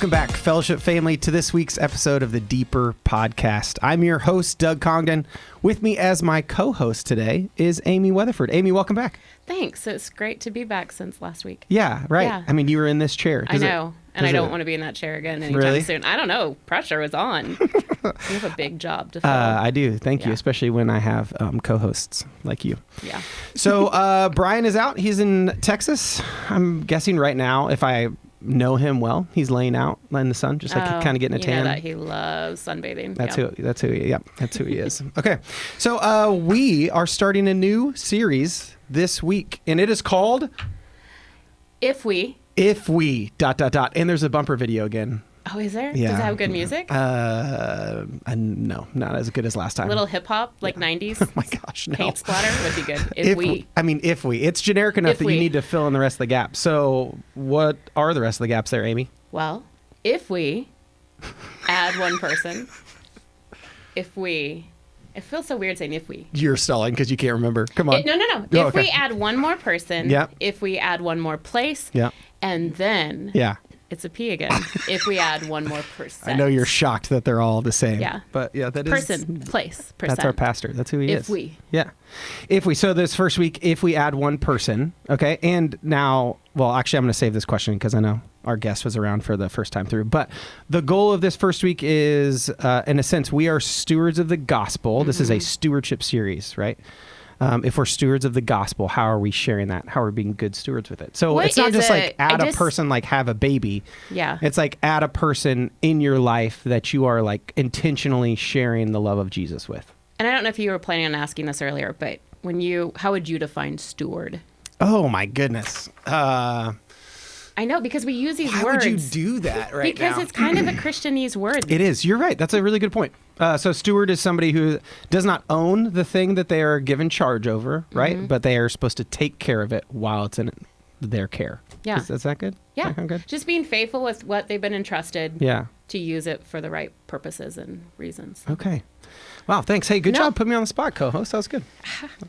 Welcome back, Fellowship family, to this week's episode of the Deeper Podcast. I'm your host, Doug Congdon. With me as my co-host today is Amy Weatherford. Amy, welcome back. Thanks. It's great to be back since last week. Yeah, right. Yeah. I mean, you were in this chair. I know. And I don't want to be in that chair again anytime soon. I don't know. Pressure was on. You have a big job to fill. I do. Thank you, especially when I have co-hosts like you. Yeah. So Brian is out. He's in Texas. I'm guessing right now, if I know him well, he's laying out in the sun, just like kind of getting a tan. You know that he loves sunbathing. That's who he is. Okay. So we are starting a new series this week, and it is called If We. And there's a bumper video again. Oh, is there? Yeah. Does it have good music? No, not as good as last time. Little hip hop, like 90s. Oh my gosh, no. Paint splatter would be good. If we. It's generic enough that you need to fill in the rest of the gaps. So what are the rest of the gaps there, Amy? Well, if we add one person, it feels so weird saying if we. You're stalling because you can't remember. Come on. No. Oh, if we add one more person, if we add one more place, and then it's a P again. If we add one more percent. I know you're shocked that they're all the same. Yeah. But yeah, that is. Person, place, percent. That's our pastor. That's who he is. If we. Yeah. If we. So this first week, if we add one person, okay? And now, well, actually, I'm going to save this question because I know our guest was around for the first time through. But the goal of this first week is, in a sense, we are stewards of the gospel. Mm-hmm. This is a stewardship series, right? If we're stewards of the gospel, how are we sharing that? How are we being good stewards with it? So it's not just like add a person, like have a baby. Yeah. It's like add a person in your life that you are like intentionally sharing the love of Jesus with. And I don't know if you were planning on asking this earlier, but how would you define steward? Oh my goodness. I know, because we use these words. Why would you do that right now? Because it's kind of a Christianese word. It is. You're right. That's a really good point. So steward is somebody who does not own the thing that they are given charge over, right? Mm-hmm. But they are supposed to take care of it while it's in their care. Yeah. Is that good? Yeah. Does that good? Just being faithful with what they've been entrusted to use it for the right purposes and reasons. Okay. Wow, thanks. Hey, good job putting me on the spot, co-host. That was good.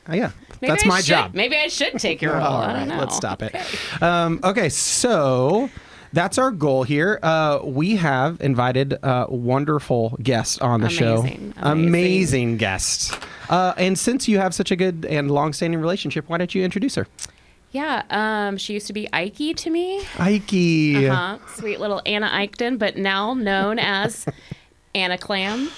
That's my job. Maybe I should take your role. I don't know. Let's stop it. Okay, so that's our goal here. We have invited wonderful guests on the show. Amazing guests. And since you have such a good and long-standing relationship, why don't you introduce her? Yeah, she used to be Ike to me. Ike. Sweet little Anna Eichten, but now known as Anna Clam.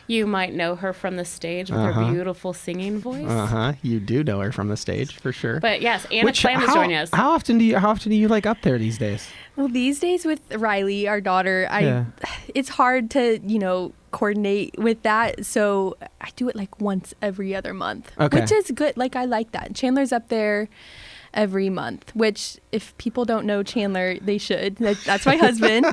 You might know her from the stage with her beautiful singing voice. You do know her from the stage for sure. But yes, Anna Clam is joining us. How often do you like up there these days? Well, these days with Riley, our daughter, it's hard to, coordinate with that. So I do it like once every other month, which is good. Like, I like that. Chandler's up there every month, which if people don't know Chandler, they should. That's my husband.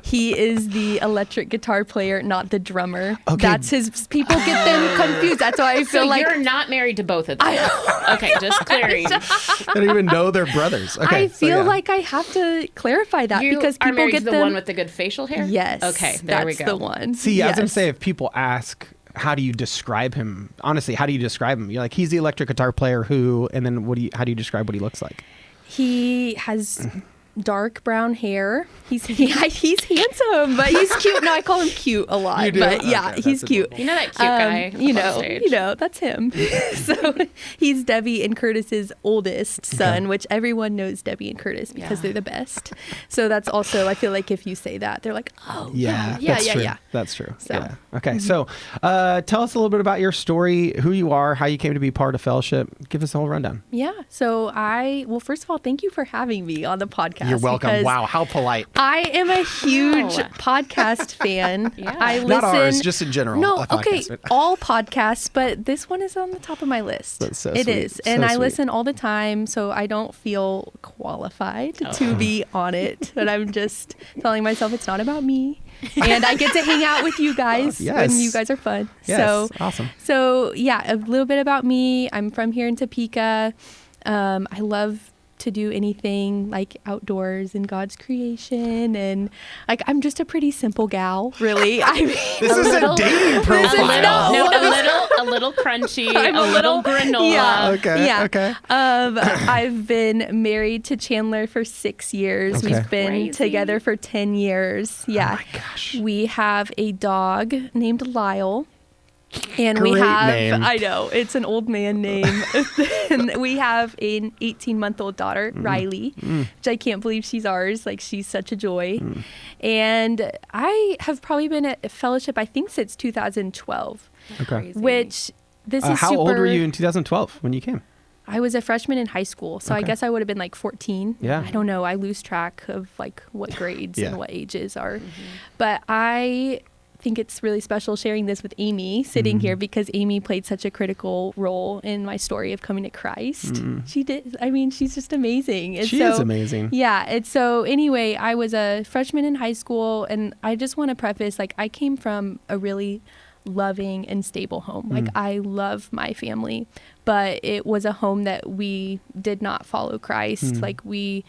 He is the electric guitar player, not the drummer. Okay. That's his. People get them confused. That's why I feel like you're not married to both of them. Okay, just clearing. I don't even know they're brothers. Okay, I feel like I have to clarify that because people married get to the one with the good facial hair. Yes. Okay, there we go. That's the one. See, I was gonna say, if people ask, how do you describe him? Honestly, how do you describe him? You're like, he's the electric guitar player who, and then how do you describe what he looks like? He has dark brown hair. He's handsome, but he's cute. No, I call him cute a lot. You do? But yeah, Okay, he's cute. You know that cute guy? That's him. So he's Debbie and Curtis's oldest son, which everyone knows Debbie and Curtis because they're the best. So that's also, I feel like if you say that, they're like, oh yeah. That's true. So. Yeah. Okay. So tell us a little bit about your story, who you are, how you came to be part of Fellowship. Give us a whole rundown. Yeah. So first of all, thank you for having me on the podcast. You're welcome. Wow, how polite. I am a huge podcast fan. I listen. Not ours, just in general. No, okay, all podcasts, but this one is on the top of my list. That's so sweet. It is, and I sweet. Listen all the time, so I don't feel qualified to be on it. But I'm just telling myself it's not about me, and I get to hang out with you guys when you guys are fun. Yes, so awesome. So yeah, a little bit about me. I'm from here in Topeka. I love to do anything like outdoors and God's creation, and like I'm just a pretty simple gal, really. I mean, this is a dating profile. A little. a little crunchy, a little granola. Yeah. Okay. Yeah. Okay. I've been married to Chandler for 6 years. Okay. We've been Crazy. together for 10 years. Yeah. Oh my gosh. We have a dog named Lyle. And we Great have, name. I know, it's an old man name. And we have an 18-month-old daughter, Riley, which I can't believe she's ours. Like, she's such a joy. And I have probably been at Fellowship, I think, since 2012, Okay. Crazy. which this is How super. old were you in 2012 when you came? I was a freshman in high school, so I Okay. guess I would have been like 14. Yeah. I don't know. I lose track of like what grades Yeah. and what ages are. But I think it's really special sharing this with Amy sitting here because Amy played such a critical role in my story of coming to Christ. She did. I mean, she's just amazing. And She is amazing. Yeah. And so anyway, I was a freshman in high school, and I just want to preface, like, I came from a really loving and stable home. Like, I love my family, but it was a home that we did not follow Christ. Like, we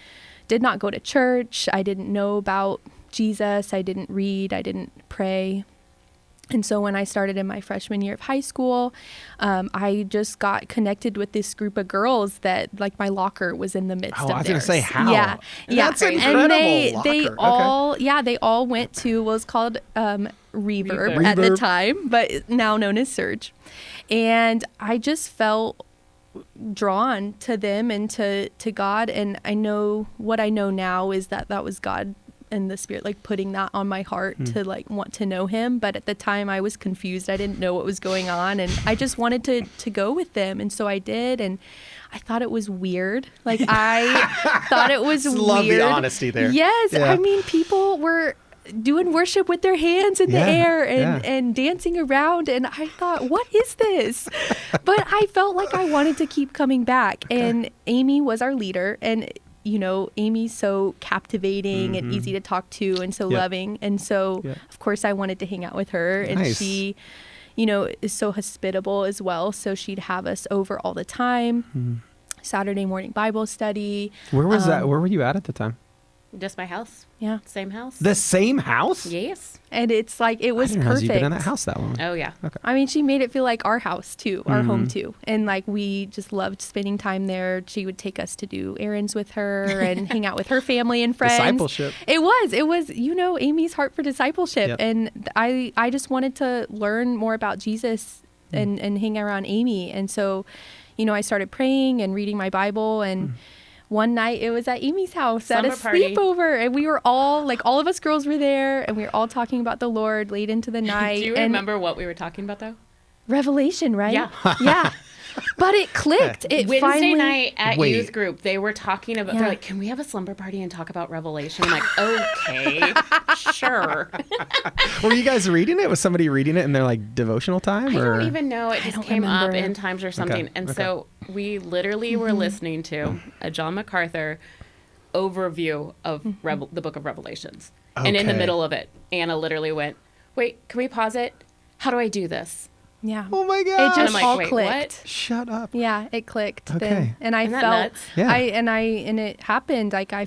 did not go to church. I didn't know about Jesus. I didn't read. I didn't pray. And so when I started in my freshman year of high school, I just got connected with this group of girls that, like, my locker was in the midst of Oh, I was going theirs. to say how. Yeah. Yeah. That's incredible. And they Locker. all, yeah, they all went to what was called Reverb at the Reverb. time, but now known as Surge. And I just felt drawn to them and to God. And I know what I know now is that that was God and the Spirit, like, putting that on my heart to, like, want to know him. But at the time I was confused. I didn't know what was going on, and I just wanted to go with them. And so I did. And I thought it was weird. Like, I thought it was weird. Love the honesty there. Yes. Yeah. I mean, people were doing worship with their hands in the Yeah, air and, yeah. and dancing around. And I thought, what is this? But I felt like I wanted to keep coming back. And Amy was our leader. And, you know, Amy's so captivating and easy to talk to and so Yep. loving. And so, Yep. of course, I wanted to hang out with her. And Nice. she, you know, is so hospitable as well. So she'd have us over all the time. Saturday morning Bible study. Where was that? Where were you at the time? Just my house. Yeah. Same house. The same house? Yes. And it's like, it was I didn't realize perfect. you've been in that house that long. Oh, yeah. I mean, she made it feel like our house too, our home too. And like, we just loved spending time there. She would take us to do errands with her and hang out with her family and friends. Discipleship. It was, you know, Amy's heart for discipleship. Yep. And I just wanted to learn more about Jesus and hang around Amy. And so, you know, I started praying and reading my Bible, and one night it was at Amy's house at a Slumber party. sleepover, and we were all, like, all of us girls were there, and we were all talking about the Lord late into the night. Do you and remember what we were talking about, though? Revelation, right? Yeah. Yeah. But it clicked. It Wednesday finally, night at Wait. youth group, they were talking about, Yeah. they're like, can we have a slumber party and talk about Revelation? I'm like, okay, sure. Were you guys reading it? Was somebody reading it in their, like, devotional time? I or? don't even know. It just don't came up remember. in times or something. And okay. so we literally were listening to a John MacArthur overview of the book of Revelations. And in the Okay. middle of it, Anna literally went, wait, can we pause it? How do I do this? yeah. Oh my It god! just And I'm like, all wait, clicked. what? Shut up. Yeah, it clicked. Okay. Then. And I Isn't that felt, nuts? Yeah. and it happened. Like, I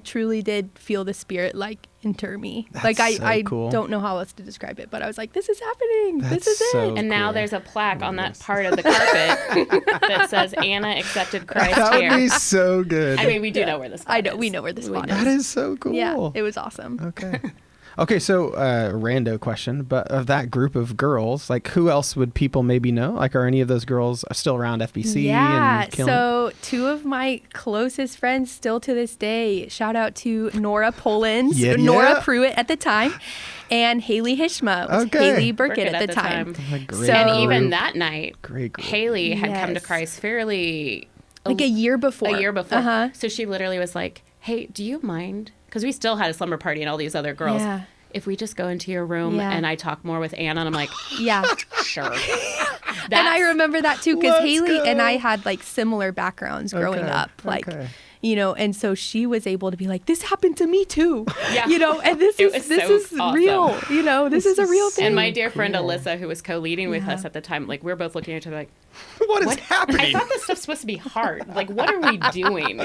truly did feel the Spirit, like, enter me. That's like, so I cool. don't know how else to describe it, but I was like, this is happening. That's this is so it. And now cool. there's a plaque on that Yes. part of the carpet that says Anna accepted Christ That would here. be so good. I mean, we do know where this. I know, we know where the spot that is. is so cool. Yeah, it was awesome. Okay. Okay, so rando question, but of that group of girls, like, who else would people maybe know? Like, are any of those girls still around FBC? Yeah, and killing? so two of my closest friends still to this day, shout out to Nora Polens, Yeah. Nora Pruitt at the time, and Haley Hishma, was Okay. Haley Burkett at the time. Oh, great So- And even group. that night, Great group. Haley had come to Yes. Christ fairly Like a year before. a year before. Uh-huh. So she literally was like, "Hey, do you mind?" Because we still had a slumber party and all these other girls. Yeah. If we just go into your room Yeah. and I talk more with Anna, and I'm like, Yeah. sure. And I remember that too, because Let's Haley and go. I had like similar backgrounds growing Okay, up. Like, okay. you know, and so she was able to be like, this happened to me too. Yeah. You know, and this It is was so awesome. real. You know, this is a real thing. And my dear friend Cool. Alyssa, who was co-leading with Yeah. us at the time, like we're both looking at each other like, What is "What? happening? I thought this stuff's supposed to be hard. Like, what are we doing?"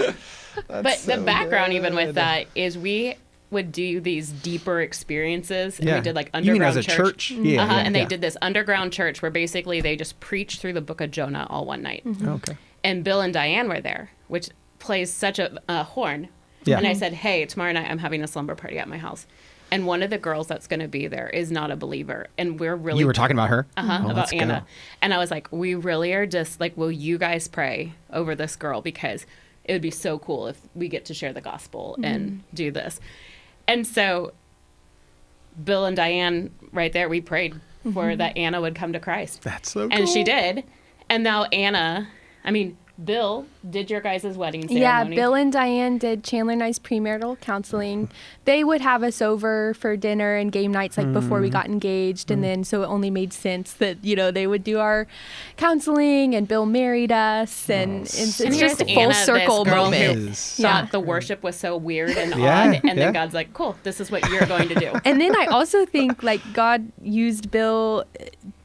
But the so background, even with good. that, is when would do these deeper experiences, and Yeah. we did like You mean underground as a church? Yeah, and they yeah. did this underground church where basically they just preached through the book of Jonah all one night. Okay. And Bill and Diane were there, which plays such a horn. Yeah. And I said, hey, tomorrow night I'm having a slumber party at my house. And one of the girls that's going to be there is not a believer. And we're really... You were talking about her? about let's Anna. go. And I was like, we really are just like, will you guys pray over this girl? Because it would be so cool if we get to share the gospel and do this. And so Bill and Diane right there, we prayed for that Anna would come to Christ. That's so cool. And she did. And now Bill did your guys' wedding ceremony. Yeah, Bill and Diane did Chandler and I's premarital counseling. They would have us over for dinner and game nights like before we got engaged. And then so it only made sense that, they would do our counseling and Bill married us. And it's And just here's a full Anna, circle this girl moment. who Yeah. thought the worship was so weird and Yeah, odd. And yeah. then God's like, cool, this is what you're going to do. And then I also think like God used Bill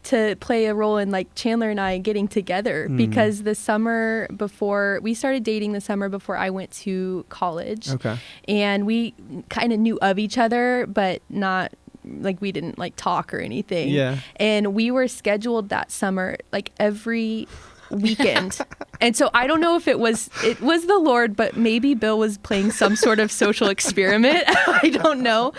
to play a role in like Chandler and I getting together because the summer before we started dating, the summer before I went to college. Okay. And we kind of knew of each other, but not like we didn't like talk or anything. Yeah. And we were scheduled that summer like every weekend. And so I don't know if it was the Lord, but maybe Bill was playing some sort of social experiment. I don't know.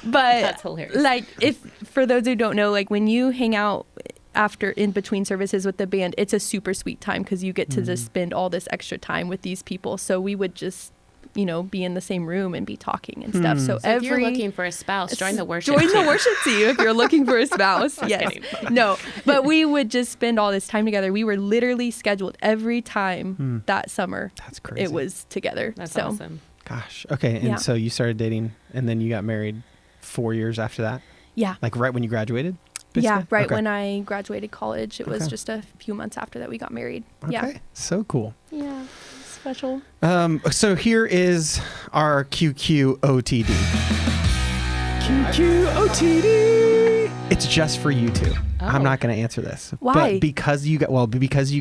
But That's hilarious. like if for those who don't know, like when you hang out after in between services with the band, it's a super sweet time because you get to just spend all this extra time with these people. So we would just be in the same room and be talking and stuff. So, If you're looking for a spouse, join the worship Join team. the worship team if you're looking for a spouse. Yes. kidding. No, but we would just spend all this time together. We were literally scheduled every time that summer. That's crazy. It was together. That's so, awesome. Gosh. Okay. And Yeah. so you started dating and then you got married 4 years after that? Yeah. Like right when you graduated? Yeah, basically? right Okay. when I graduated college. It was Okay. just a few months after that we got married. Okay. Yeah. So cool. Yeah. Special. So here is our QQOTD. QQOTD. It's just for you two. I'm Oh. not going to answer this. Why? But because you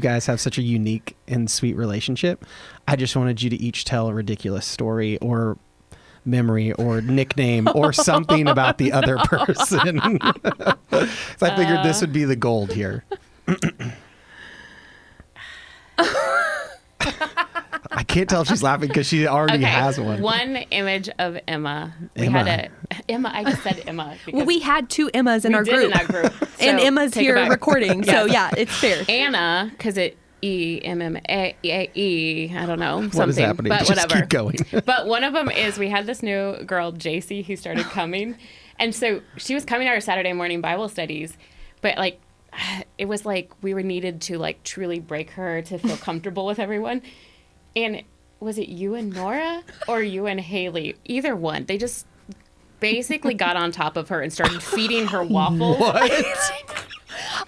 guys have such a unique and sweet relationship, I just wanted you to each tell a ridiculous story or memory or nickname or something about the other person. So I figured this would be the gold here. I can't tell if she's laughing because she already has one. One image of Emma. We Emma. had Emma. I just said Emma. Well, we had two Emmas in we our did group. in our group. And So, Emma's take it here back. recording. So Yes. yeah, it's fair. Anna, because it E-M-M-A-E, I don't know, What is something, happening? but Just whatever. keep going. But one of them is we had this new girl, JC, who started coming. And so she was coming to our Saturday morning Bible studies, but like, it was like we were needed to like truly break her to feel comfortable with everyone. And was it you and Nora or you and Haley? Either one. They just basically got on top of her and started feeding her waffles.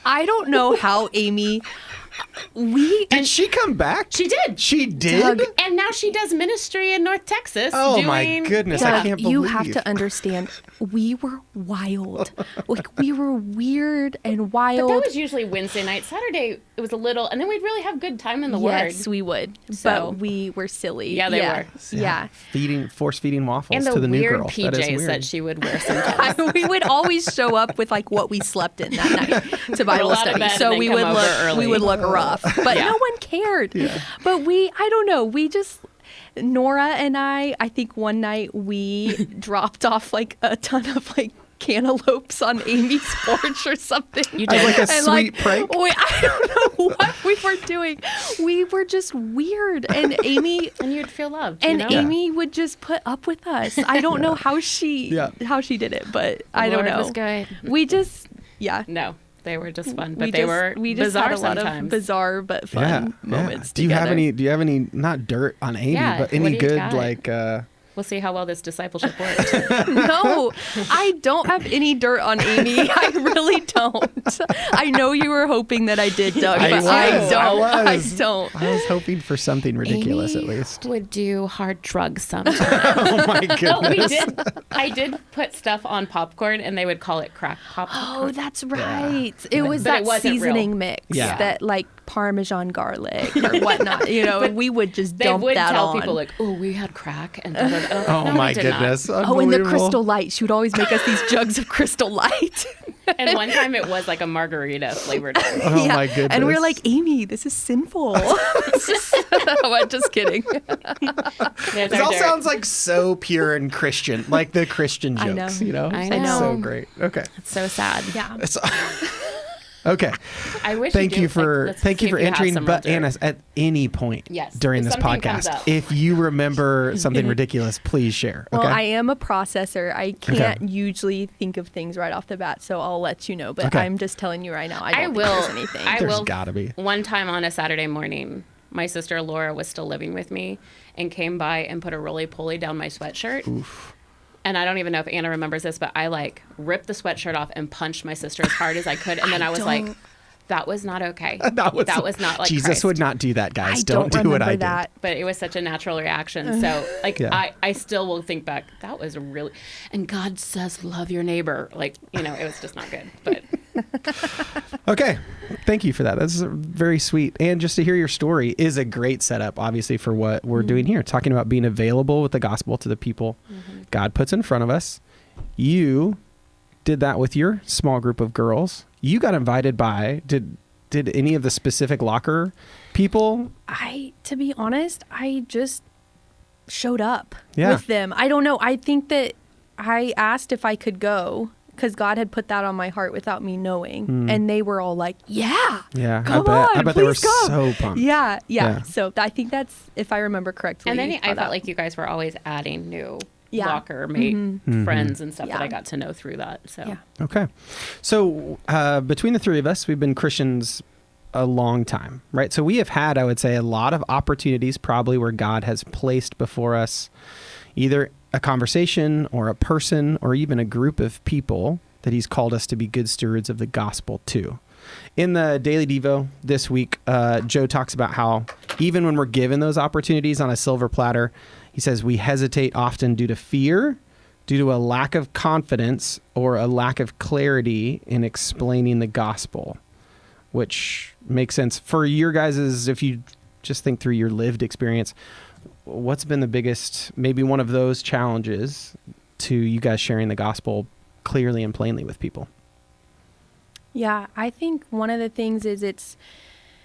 I don't know how Amy. Did she come back? She did. She did? Doug, And now she does ministry in North Texas. Oh doing, my goodness, I Doug, can't believe. you have to understand, we were wild. Like we were weird and But that wild. was usually Wednesday night. Saturday, it was a little, and then we'd really have good time in the Yes, Word. we would. So- But we were silly. Yeah, they were. Yeah. Force feeding waffles And the to the new weird girl. That is PJs weird. that she would wear sometimes. We would always show up with like what we slept in that night to Bible Roll out of study. bed So and we then would come over look early. we would look rough. But Yeah. no one cared. But I don't know, we just Nora and I think one night we dropped off like a ton of like cantaloupes on Amy's porch or something. You As did. like a And, sweet prank? I don't know what we were doing. We were just weird. And Amy And you'd feel loved. and you know? Amy would just put up with us. I don't know how she did it, but I don't Lord know. was good. We just No, they were just fun, we but they just, were we just bizarre had a lot sometimes. of bizarre but fun moments. Do you have together. any not dirt on Amy, Yeah, but what any do you good got? like We'll see how well this discipleship works. No, I don't have any dirt on Amy. I really don't. I know you were hoping that I did, Doug, I but was, I don't. I was. I don't. I was hoping for something ridiculous Amy at least. would do hard drugs sometimes. Oh my goodness. No, we did. I did put stuff on popcorn, and they would call it crack popcorn. Oh, that's right. It was But it that wasn't real. seasoning mix Yeah. that like Parmesan garlic or whatnot. You know, we would just dump that on. They would tell people like, "Oh, we had crack," and oh no, my goodness! Oh, and the Crystal Light. She would always make us these jugs of Crystal Light. And one time it was like a margarita flavored. Oh my goodness! And we were like, Amy, this is sinful. I'm just kidding. It all sounds like so pure and Christian, like the Christian jokes. I know. I know. It's so great. Okay. It's so sad. Yeah. Okay. I wish. Thank you for entering. But Anna, at any point during this podcast, if you remember something ridiculous, please share. Okay? Well, I am a processor. I can't usually think of things right off the bat, so I'll let you know. But I'm just telling you right now, I don't think there's anything. There's gotta be. One time on a Saturday morning, my sister Laura was still living with me and came by and put a roly-poly down my sweatshirt. Oof. And I don't even know if Anna remembers this, but I like ripped the sweatshirt off and punched my sister as hard as I could. And then I was like, that was not okay. That was not like Jesus Christ. Would not do that, guys. I don't do what I did. But it was such a natural reaction. So like I still will think back, that was really, and God says love your neighbor. Like, you know, it was just not good. But okay. Thank you for that. That's very sweet. And just to hear your story is a great setup, obviously, for what we're doing here, talking about being available with the gospel to the people God puts in front of us. You did that with your small group of girls. You got invited by, did any of the specific locker people? To be honest, I just showed up with them. I don't know. I think that I asked if I could go because God had put that on my heart without me knowing. And they were all like, come on, I bet they were so pumped. Yeah. So I think that's, if I remember correctly. And then I felt like you guys were always adding new locker mate friends and stuff that I got to know through that. So okay. So between the three of us, we've been Christians a long time, right? So we have had, I would say, a lot of opportunities probably where God has placed before us either a conversation or a person or even a group of people that he's called us to be good stewards of the gospel to. In the Daily Devo this week, Joe talks about how even when we're given those opportunities on a silver platter, he says we hesitate often due to fear, due to a lack of confidence, or a lack of clarity in explaining the gospel, which makes sense. For your guys', if you just think through your lived experience, what's been the biggest, maybe one of those challenges to you guys sharing the gospel clearly and plainly with people? Yeah, I think one of the things is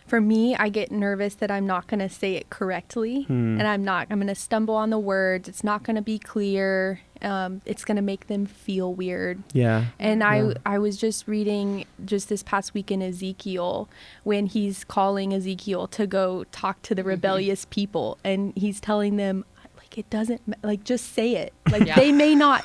for me, I get nervous that I'm not going to say it correctly and I'm going to stumble on the words. It's not going to be clear. It's going to make them feel weird. Yeah. And I was just reading just this past week in Ezekiel when he's calling Ezekiel to go talk to the rebellious people. And he's telling them, it doesn't, like, just say it. Like, they may not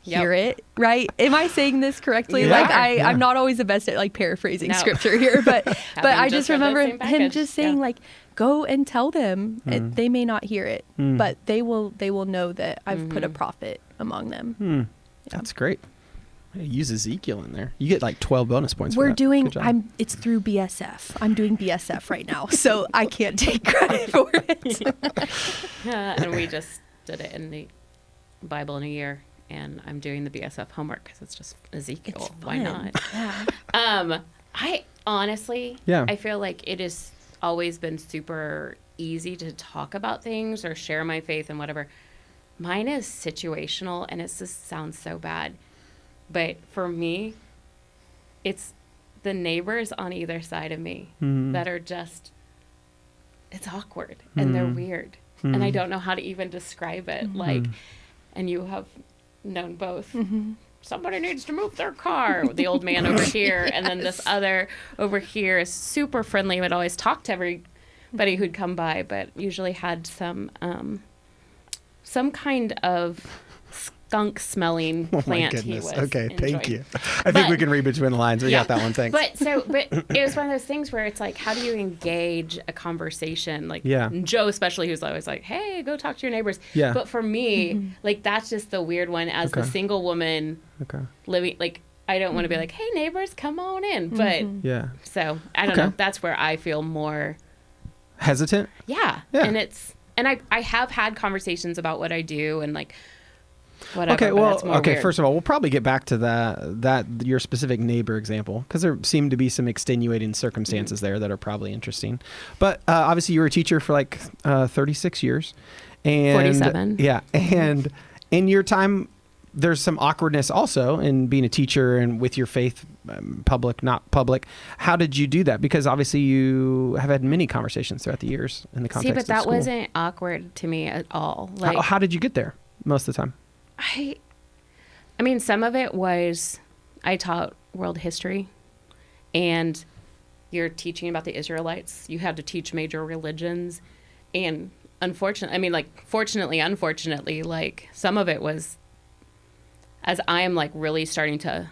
hear it, right? Am I saying this correctly? Like, I'm not always the best at, like, paraphrasing scripture here, but I just remember him just saying, like, go and tell them. They may not hear it, but they will know that I've put a prophet among them. That's great. Use Ezekiel in there. You get like 12 bonus points. We're doing. It's through BSF. I'm doing BSF right now, so I can't take credit for it. And we just did it in the Bible in a year, and I'm doing the BSF homework because it's just Ezekiel. Why not? Yeah. I honestly, I feel like it has always been super easy to talk about things or share my faith and whatever. Mine is situational, and it just sounds so bad. But for me, it's the neighbors on either side of me that are just, it's awkward and they're weird. And I don't know how to even describe it. Like, and you have known both. Somebody needs to move their car. The old man over here. And then this other over here is super friendly, would always talk to everybody who'd come by, but usually had some kind of skunk-smelling plant he was enjoying. Thank you. I think we can read between the lines. We got that one. Thanks. But it was one of those things where it's like, how do you engage a conversation? Like Joe, especially, who's always like, "Hey, go talk to your neighbors." Yeah. But for me, like that's just the weird one as the single woman living. Like I don't want to be like, "Hey, neighbors, come on in." But so I don't know. That's where I feel more hesitant. Yeah. And I have had conversations about what I do and like whatever. Okay, but well, that's more okay. weird. First of all, we'll probably get back to that your specific neighbor example, because there seem to be some extenuating circumstances there that are probably interesting. But obviously, you were a teacher for like 36 years, and 47. Yeah, and in your time, there's some awkwardness also in being a teacher and with your faith, public, not public. How did you do that? Because obviously, you have had many conversations throughout the years in the context. See, but that of school. wasn't awkward to me at all. Like, How did you get there? Most of the time. I mean, some of it was I taught world history, and you're teaching about the Israelites. You had to teach major religions, and fortunately, unfortunately, like some of it was as I am like really starting to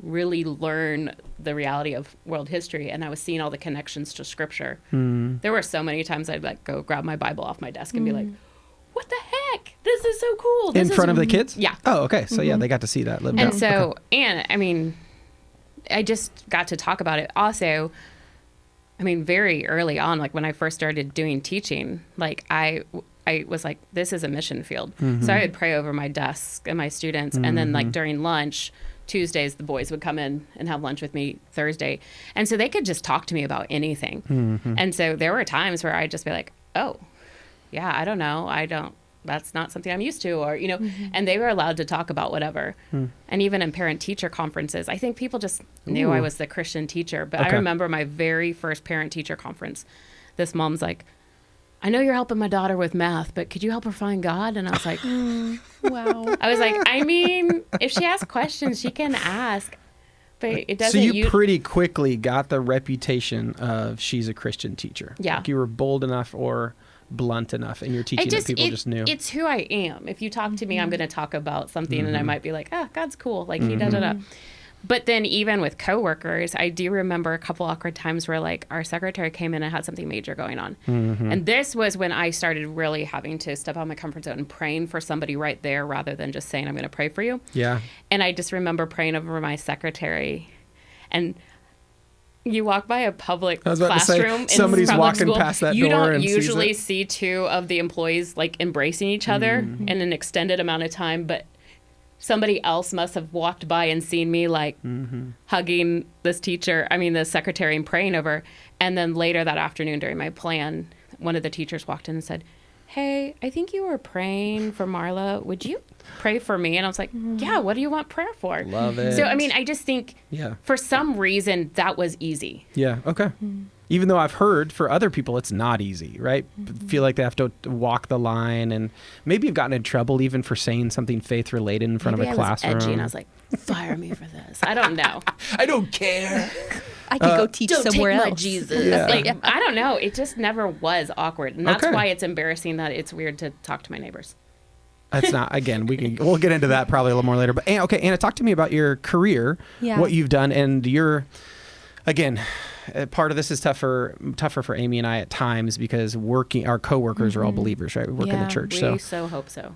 really learn the reality of world history, and I was seeing all the connections to scripture. There were so many times I'd like go grab my Bible off my desk and be like, what the heck? This is so cool. In front of the kids? Yeah. Oh, okay. So yeah, they got to see that lived And out. so, Okay. and I mean, I just got to talk about it. Also, I mean, very early on, like when I first started doing teaching, like I was like, this is a mission field. So I would pray over my desk and my students. And then like during lunch, Tuesdays, the boys would come in and have lunch with me Thursday. And so they could just talk to me about anything. And so there were times where I'd just be like, oh, yeah, I don't know. That's not something I'm used to, or, you know, and they were allowed to talk about whatever. And even in parent teacher conferences, I think people just knew I was the Christian teacher. But I remember my very first parent teacher conference, this mom's like, I know you're helping my daughter with math, but could you help her find God? And I was like, Wow. I was like, I mean, if she asks questions, she can ask, but it doesn't. So you pretty quickly got the reputation of she's a Christian teacher. Yeah. Like you were bold enough or blunt enough in your teaching that people just knew. It's who I am. If you talk to me, I'm going to talk about something, and I might be like, God's cool. Like he da. But then even with coworkers, I do remember a couple awkward times where like our secretary came in and had something major going on. And this was when I started really having to step out of my comfort zone and praying for somebody right there rather than just saying, I'm going to pray for you. Yeah. And I just remember praying over my secretary, and you walk by a public I was about to say, classroom somebody's in public walking school, past that you door don't and sees usually it. see two of the employees like embracing each other in an extended amount of time, but somebody else must have walked by and seen me like hugging this secretary and praying over. And then later that afternoon during my plan, one of the teachers walked in and said, hey, I think you were praying for Marla. Would you pray for me? And I was like, yeah, what do you want prayer for? Love it. So, I mean, I just think Yeah. for some reason that was easy. Yeah. Okay. Even though I've heard for other people it's not easy, right? Feel like they have to walk the line, and maybe have gotten in trouble even for saying something faith related in front Maybe of a I was classroom. edgy and I was like, fire me for this. I don't know. I don't care. I could go teach Don't somewhere take else. my Jesus. Yeah. Like, I don't know. It just never was awkward. And that's Okay. why it's embarrassing that it's weird to talk to my neighbors. That's not, again, we'll get into that probably a little more later. But okay, Anna, talk to me about your career, Yeah. what you've done, and again, part of this is tougher for Amy and I at times because our coworkers are all believers, right? We work in Yeah. the church, We so so hope so.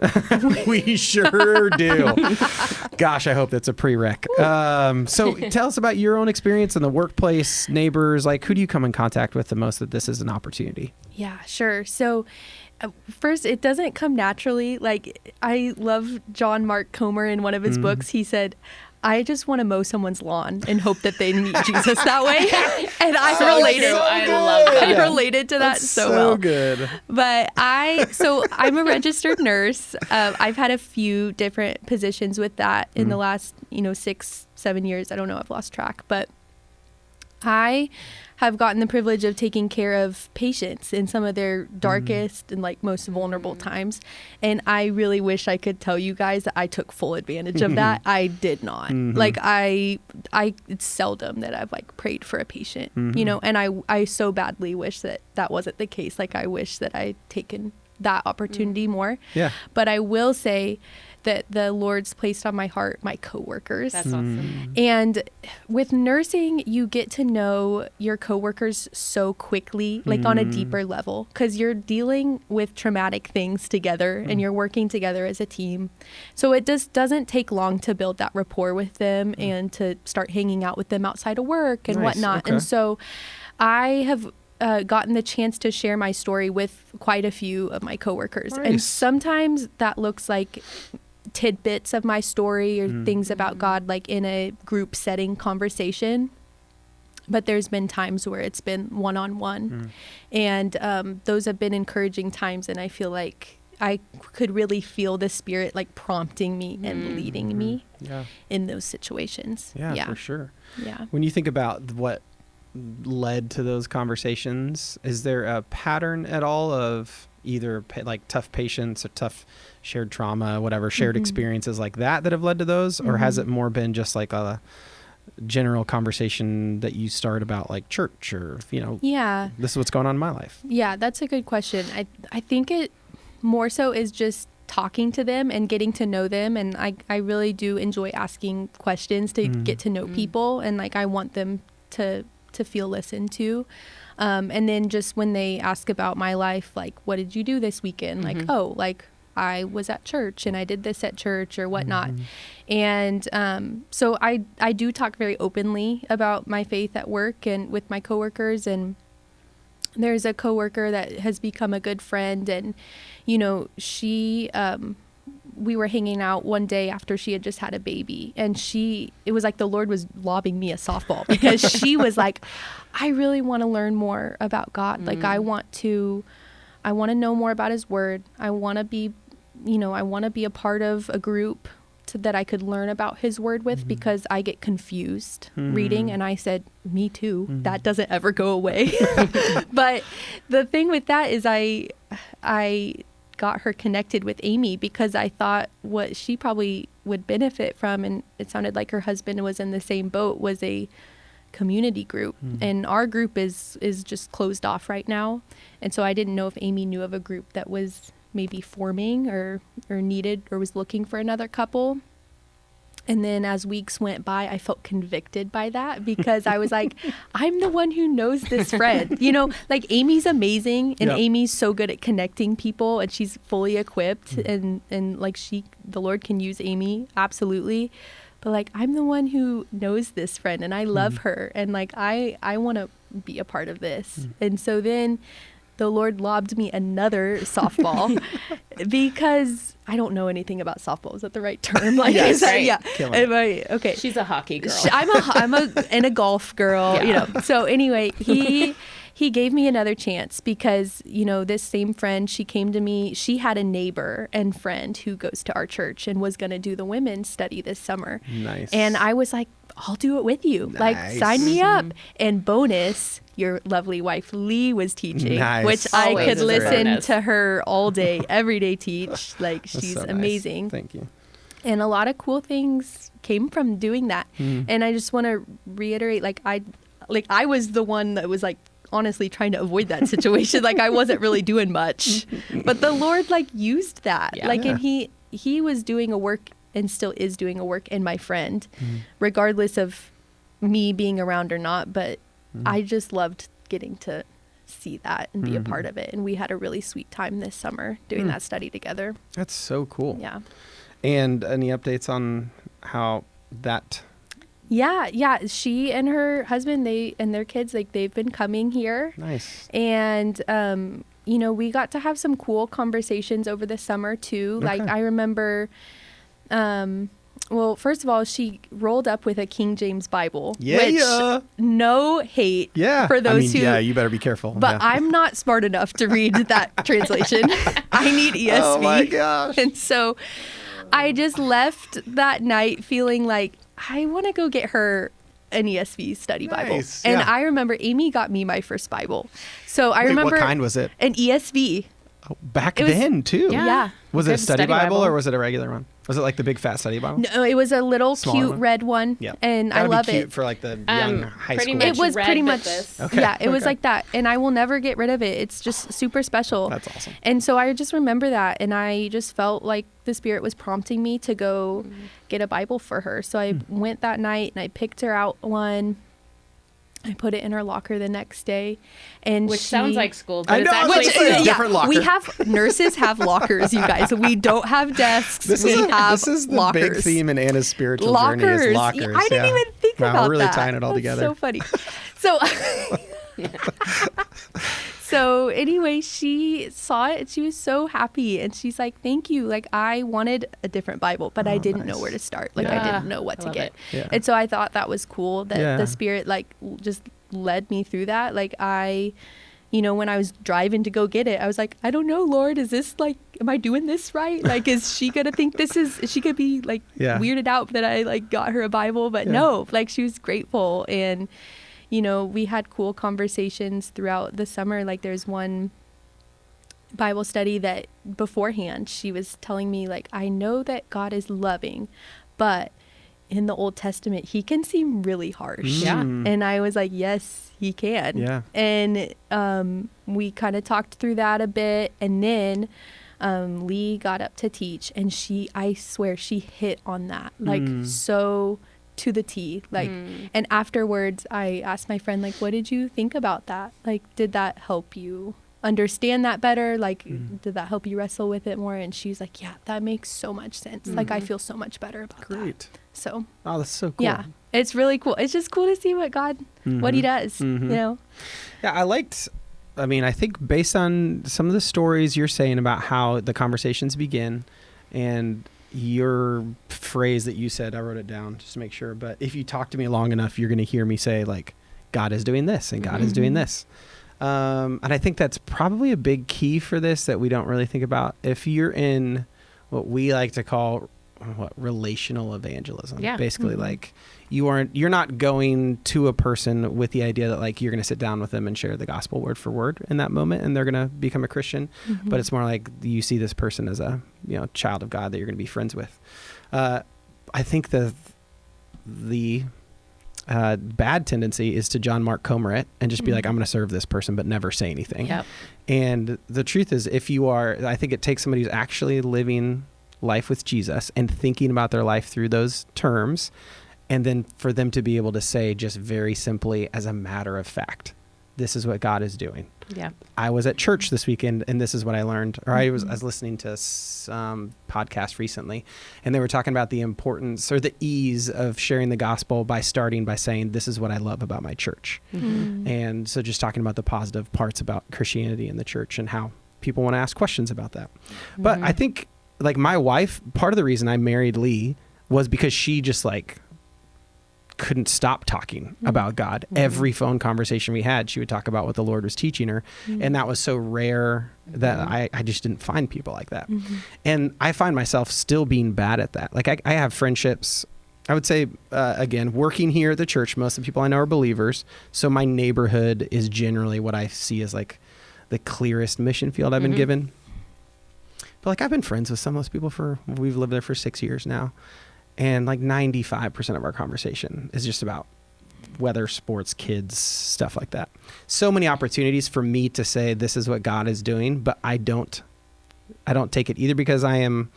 we sure do. Gosh, I hope that's a prereq. So tell us about your own experience in the workplace, neighbors. Like, who do you come in contact with the most that this is an opportunity? Yeah, sure. So first, it doesn't come naturally. Like, I love John Mark Comer in one of his books. He said, I just want to mow someone's lawn and hope that they meet Jesus that way. And I related. true. I love that. I related to that so well. good. But I'm a registered nurse. I've had a few different positions with that in the last, 6-7 years. I don't know. I've lost track, but I have gotten the privilege of taking care of patients in some of their darkest and like most vulnerable times. And I really wish I could tell you guys that I took full advantage of that. I did not. Like it's seldom that I've like prayed for a patient, and I so badly wish that wasn't the case. Like I wish that I'd taken that opportunity more. Yeah. But I will say that the Lord's placed on my heart my coworkers. That's awesome. And with nursing, you get to know your coworkers so quickly, like on a deeper level, because you're dealing with traumatic things together and you're working together as a team. So it just doesn't take long to build that rapport with them and to start hanging out with them outside of work and Nice. whatnot. Okay. And so I have gotten the chance to share my story with quite a few of my coworkers. And Nice. sometimes that looks like tidbits of my story or things about God, like in a group setting conversation. But there's been times where it's been one-on-one. And those have been encouraging times. And I feel like I could really feel the Spirit like prompting me and leading me in those situations. Yeah, for sure. Yeah. When you think about what led to those conversations, is there a pattern at all of either like tough patience or tough shared trauma, whatever, shared experiences like that have led to those? Or has it more been just like a general conversation that you start about like church or, this is what's going on in my life? Yeah, that's a good question. I think it more so is just talking to them and getting to know them. And I really do enjoy asking questions to get to know people. And like, I want them to feel listened to. And then just when they ask about my life, like, what did you do this weekend? Like, oh, like I was at church and I did this at church or whatnot. And so I do talk very openly about my faith at work and with my coworkers. And there's a coworker that has become a good friend. And, she, we were hanging out one day after she had just had a baby, and it was like the Lord was lobbing me a softball because she was like, I really want to learn more about God. Like, I want to know more about his word. I want to be, I want to be a part of a group that I could learn about his word with, because I get confused reading. And I said, me too. That doesn't ever go away. But the thing with that is I got her connected with Amy because I thought what she probably would benefit from, and it sounded like her husband was in the same boat, was a community group. And our group is just closed off right now. And so I didn't know if Amy knew of a group that was maybe forming or needed or was looking for another couple. And then as weeks went by, I felt convicted by that because I was like, I'm the one who knows this friend. Like Amy's amazing and Amy's so good at connecting people and she's fully equipped and like the Lord can use Amy. Absolutely. But like, I'm the one who knows this friend and I love her. And like, I want to be a part of this. And so then the Lord lobbed me another softball because I don't know anything about softball. Is that the right term? Like, yes, right. Yeah. Okay. She's a hockey girl. I'm a golf girl, So anyway, he gave me another chance because, this same friend, she came to me, she had a neighbor and friend who goes to our church and was going to do the women's study this summer. Nice. And I was like, I'll do it with you. Nice. Like, sign me up. And bonus, your lovely wife Lee was teaching, which I could listen to her all day, every day teach. Like, she's so amazing. Nice. Thank you. And a lot of cool things came from doing that. And I just want to reiterate, I was the one that was like honestly trying to avoid that situation. Like, I wasn't really doing much, but the Lord used that. And he was doing a work and still is doing a work in my friend, regardless of me being around or not. But I just loved getting to see that and be a part of it. And we had a really sweet time this summer doing that study together. That's so cool. Yeah. And any updates on how that... Yeah. She and her husband, and their kids, they've been coming here. Nice. And, we got to have some cool conversations over the summer too. Okay. Like, I remember, well, first of all, she rolled up with a King James Bible. Yeah. Which, no hate for those who... Yeah, you better be careful. But I'm not smart enough to read that translation. I need ESV. Oh my gosh. And so I just left that night feeling like, I want to go get her an ESV study Bible. And I remember Amy got me my first Bible. So I remember... What kind was it? An ESV. Oh, back then, too? Yeah. Was it a study Bible or was it a regular one? Was it like the big fat study Bible? No, it was a little cute red one. Yeah. And I love it. For like the young high school. It was pretty much, it was like that. And I will never get rid of it. It's just super special. That's awesome. And so I just remember that. And I just felt like the Spirit was prompting me to go get a Bible for her. So I went that night and I picked her out one. I put it in her locker the next day, and which sounds like school, but it's actually a different locker. Nurses have lockers, you guys. We don't have desks. This is the lockers. Big theme in Anna's spiritual journey is lockers. Yeah, I didn't even think about that. We're really tying it all together. So funny. So anyway, she saw it and she was so happy. And she's like, thank you. Like, I wanted a different Bible, but I didn't know where to start. Like, I didn't know what to get. Yeah. And so I thought that was cool that the Spirit, like, just led me through that. Like, when I was driving to go get it, I was like, I don't know, Lord, is this like, am I doing this right? Like, is she going to think is she could be like weirded out that I like got her a Bible? But no, like she was grateful. And, we had cool conversations throughout the summer. Like there's one Bible study that beforehand she was telling me like, I know that God is loving, but in the Old Testament, he can seem really harsh. Yeah. And I was like, yes, he can. Yeah. And we kind of talked through that a bit. And then Lee got up to teach, and I swear she hit on that, like so to the T. Like, and afterwards I asked my friend, like, what did you think about that? Like, did that help you understand that better? Like, did that help you wrestle with it more? And she's like, yeah, that makes so much sense. Like, I feel so much better about that. So, oh, that's so cool. Yeah, it's really cool. It's just cool to see what God, what he does, Yeah, I think based on some of the stories you're saying about how the conversations begin, and your phrase that you said, I wrote it down just to make sure, but if you talk to me long enough, you're going to hear me say like, God is doing this and God is doing this. And I think that's probably a big key for this that we don't really think about. If you're in what we like to call relational evangelism, basically like you're not going to a person with the idea that like you're going to sit down with them and share the gospel word for word in that moment and they're going to become a Christian, but it's more like you see this person as a child of God that you're going to be friends with. I think the bad tendency is to John Mark Comer it and just be like, I'm going to serve this person, but never say anything. Yep. And the truth is, I think it takes somebody who's actually living life with Jesus and thinking about their life through those terms, and then for them to be able to say just very simply as a matter of fact, this is what God is doing. Yeah. I was at church this weekend and this is what I learned. Or I was listening to some podcast recently, and they were talking about the importance or the ease of sharing the gospel by starting by saying, this is what I love about my church. And so just talking about the positive parts about Christianity and the church and how people want to ask questions about that. But I think like my wife, part of the reason I married Lee was because she just like couldn't stop talking about God. Every phone conversation we had, she would talk about what the Lord was teaching her. And that was so rare that I just didn't find people like that. And I find myself still being bad at that. Like I have friendships, I would say, again, working here at the church, most of the people I know are believers. So my neighborhood is generally what I see as like the clearest mission field I've been given. But like I've been friends with some of those people we've lived there for 6 years now. And like 95% of our conversation is just about weather, sports, kids, stuff like that. So many opportunities for me to say this is what God is doing, but I don't take it either because I am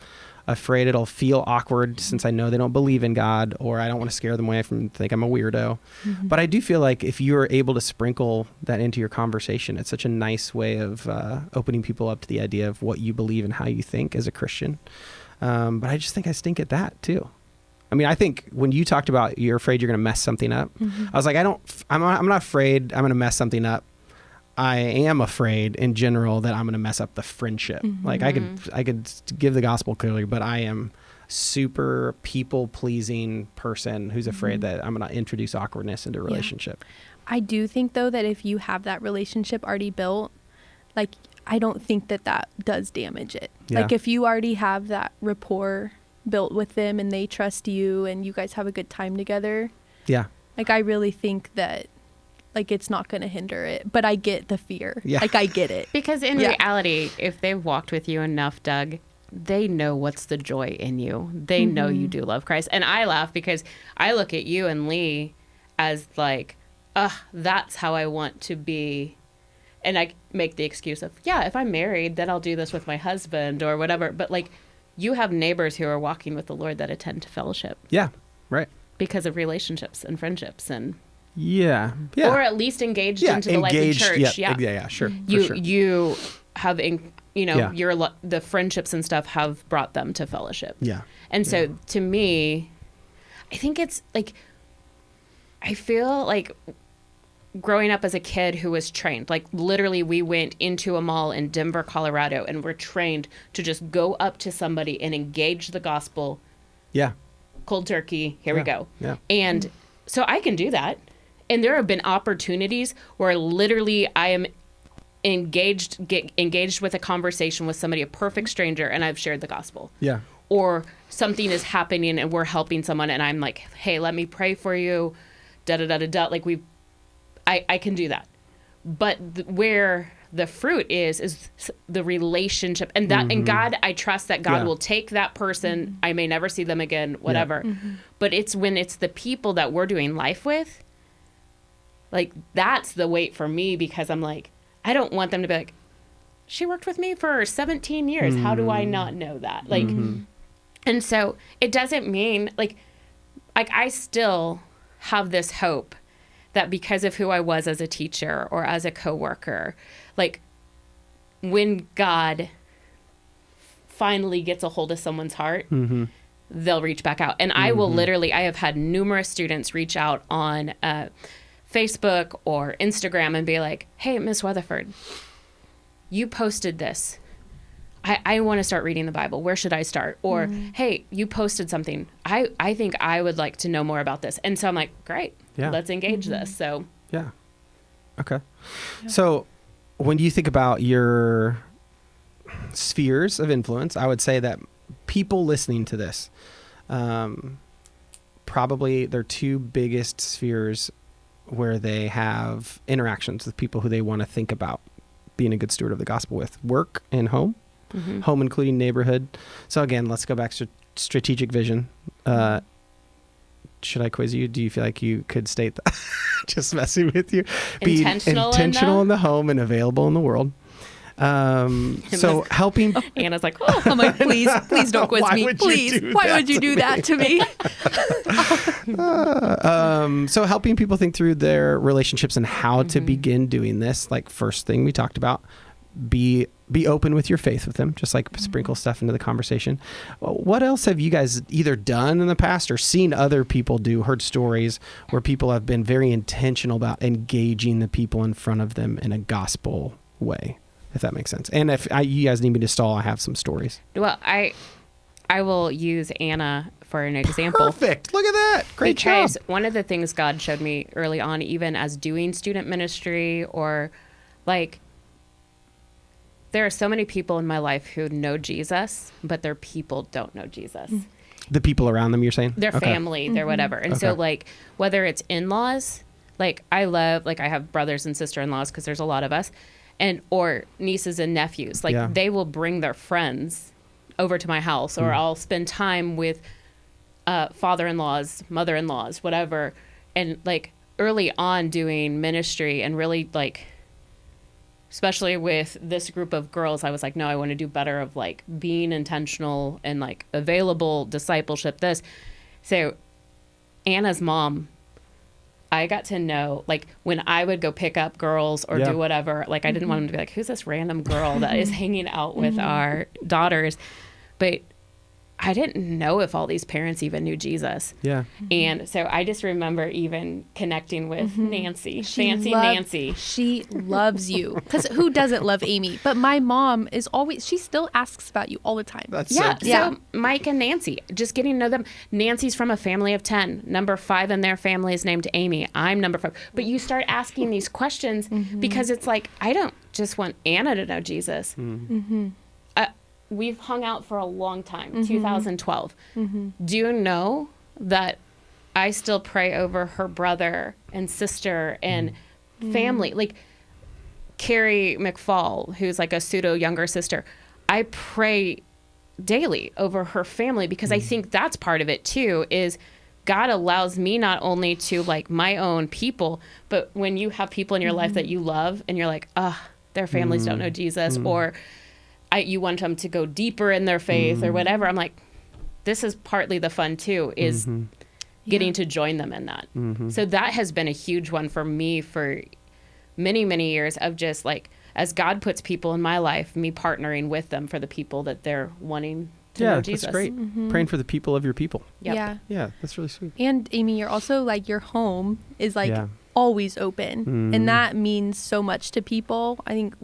afraid it'll feel awkward since I know they don't believe in God, or I don't want to scare them away from think I'm a weirdo. But I do feel like if you're able to sprinkle that into your conversation, it's such a nice way of opening people up to the idea of what you believe and how you think as a Christian. But I just think I stink at that too. I mean, I think when you talked about you're afraid you're going to mess something up, I was like, I'm not afraid I'm going to mess something up. I am afraid in general that I'm going to mess up the friendship. Like I could give the gospel clearly, but I am super people pleasing person who's afraid that I'm going to introduce awkwardness into a relationship. I do think though that if you have that relationship already built, like I don't think that does damage it. Like if you already have that rapport built with them and they trust you and you guys have a good time together. Yeah. Like I really think that like it's not going to hinder it, but I get the fear. Yeah. Like I get it. Because in reality, if they've walked with you enough, Doug, they know what's the joy in you. They know you do love Christ. And I laugh because I look at you and Lee as like, that's how I want to be. And I make the excuse of, if I'm married, then I'll do this with my husband or whatever. But like, you have neighbors who are walking with the Lord that attend to fellowship. Yeah, right. Because of relationships and friendships and... Yeah. Or at least engaged into the life of the church. Yeah, sure. You have, the friendships and stuff have brought them to fellowship. Yeah. And so to me, I think it's like, I feel like growing up as a kid who was trained, like literally we went into a mall in Denver, Colorado, and we're trained to just go up to somebody and engage the gospel. Yeah. Cold turkey. Here we go. Yeah. And so I can do that. And there have been opportunities where literally I am engaged with a conversation with somebody, a perfect stranger, and I've shared the gospel. Yeah. Or something is happening and we're helping someone and I'm like, hey, let me pray for you. Da-da-da-da-da. Like I can do that. But where the fruit is the relationship. And that, and God, I trust that God will take that person. I may never see them again, whatever. But it's when it's the people that we're doing life with, like that's the weight for me, because I'm like, I don't want them to be like, she worked with me for 17 years. How do I not know that? Like, and so it doesn't mean like I still have this hope that because of who I was as a teacher or as a coworker, like when God finally gets a hold of someone's heart, they'll reach back out. And I will literally, I have had numerous students reach out on Facebook or Instagram and be like, hey, Miss Weatherford, you posted this. I want to start reading the Bible. Where should I start? Or, hey, you posted something. I think I would like to know more about this. And so I'm like, great, let's engage this. So, yeah. Okay. Yeah. So when you think about your spheres of influence, I would say that people listening to this, probably their two biggest spheres where they have interactions with people who they want to think about being a good steward of the gospel with: work and home, home including neighborhood. So again, let's go back to strategic vision. Should I quiz you? Do you feel like you could state that? Just messing with you. Be intentional in the home and available in the world. So helping Anna's like, oh. I'm like, please don't quiz me. Please. Why would you do that to me? So helping people think through their relationships and how to begin doing this. Like first thing we talked about, be open with your faith with them, just like sprinkle stuff into the conversation. What else have you guys either done in the past or seen other people do, heard stories where people have been very intentional about engaging the people in front of them in a gospel way? If that makes sense. And if you guys need me to stall, I have some stories. Well, I will use Anna for an example. Perfect. Look at that. Great job. Because one of the things God showed me early on, even as doing student ministry, or like, there are so many people in my life who know Jesus, but their people don't know Jesus. The people around them, you're saying? Their family, their whatever. And so like, whether it's in-laws, like I have brothers and sister-in-laws because there's a lot of us, or nieces and nephews, like they will bring their friends over to my house, or I'll spend time with father-in-laws, mother-in-laws, whatever. And like early on doing ministry and really like, especially with this group of girls, I was like, no, I want to do better of like being intentional and like available discipleship, this. So Anna's mom, I got to know, like, when I would go pick up girls or do whatever, like, I didn't want them to be like, who's this random girl that is hanging out with our daughters? But I didn't know if all these parents even knew Jesus. Yeah. And so I just remember even connecting with Nancy, Nancy. She loves you. Because who doesn't love Amy? But my mom is always, she still asks about you all the time. That's so Mike and Nancy, just getting to know them. Nancy's from a family of 10. Number 5 in their family is named Amy. I'm number 5. But you start asking these questions because it's like, I don't just want Anna to know Jesus. We've hung out for a long time, 2012. Do you know that I still pray over her brother and sister and family? Like Carrie McFall, who's like a pseudo younger sister, I pray daily over her family because I think that's part of it too, is God allows me not only to like my own people, but when you have people in your life that you love and you're like, their families don't know Jesus, or you want them to go deeper in their faith or whatever. I'm like, this is partly the fun too, is getting to join them in that. So that has been a huge one for me for many, many years of just like, as God puts people in my life, me partnering with them for the people that they're wanting to know Jesus. That's great. Praying for the people of your people. Yeah. Yeah, that's really sweet. And Amy, you're also like, your home is like always open. And that means so much to people. I think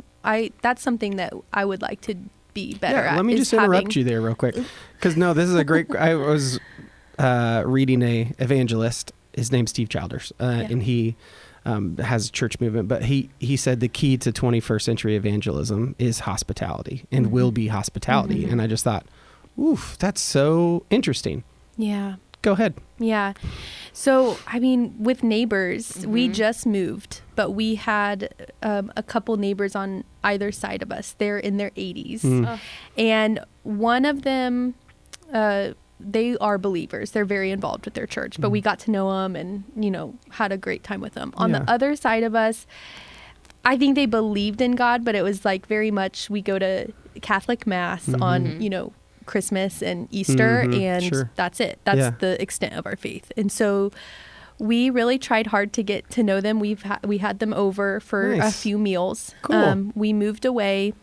that's something that I would like to be better at. Let me just interrupt you there real quick. Because this is a great, I was reading a evangelist. His name's Steve Childers. And he has a church movement, but he said the key to 21st century evangelism is hospitality and will be hospitality. And I just thought, oof, that's so interesting. Yeah. Go ahead. Yeah. So, I mean, with neighbors, we just moved, but we had a couple neighbors on either side of us. They're in their 80s. And one of them, they are believers. They're very involved with their church, but we got to know them and, had a great time with them. On the other side of us, I think they believed in God, but it was like very much we go to Catholic Mass on, Christmas and Easter, and that's it. That's the extent of our faith. And so we really tried hard to get to know them. We had them over for a few meals. Cool. We moved away.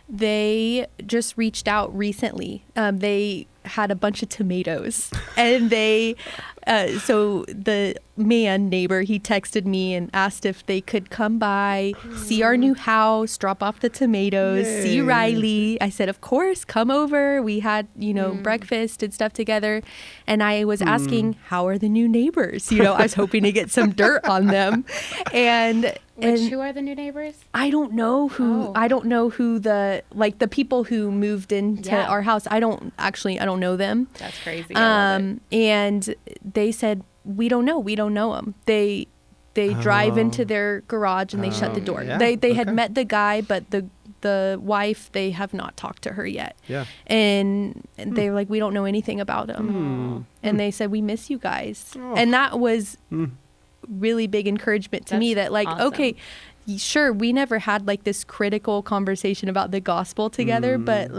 They just reached out recently. They had a bunch of tomatoes, and so the neighbor, he texted me and asked if they could come by, see our new house, drop off the tomatoes, see Riley. I said, of course, come over. We had, breakfast and stuff together. And I was asking, how are the new neighbors? I was hoping to get some dirt on them. Who are the new neighbors? I don't know who. I don't know who the people who moved into our house. I don't know them. That's crazy. And they said, we don't know them. They drive into their garage and they shut the door. Yeah. They had met the guy, but the wife, they have not talked to her yet. Yeah. And they were like, we don't know anything about him. And they said, we miss you guys. And that was really big encouragement to me that awesome. Okay, sure, we never had this critical conversation about the gospel together, but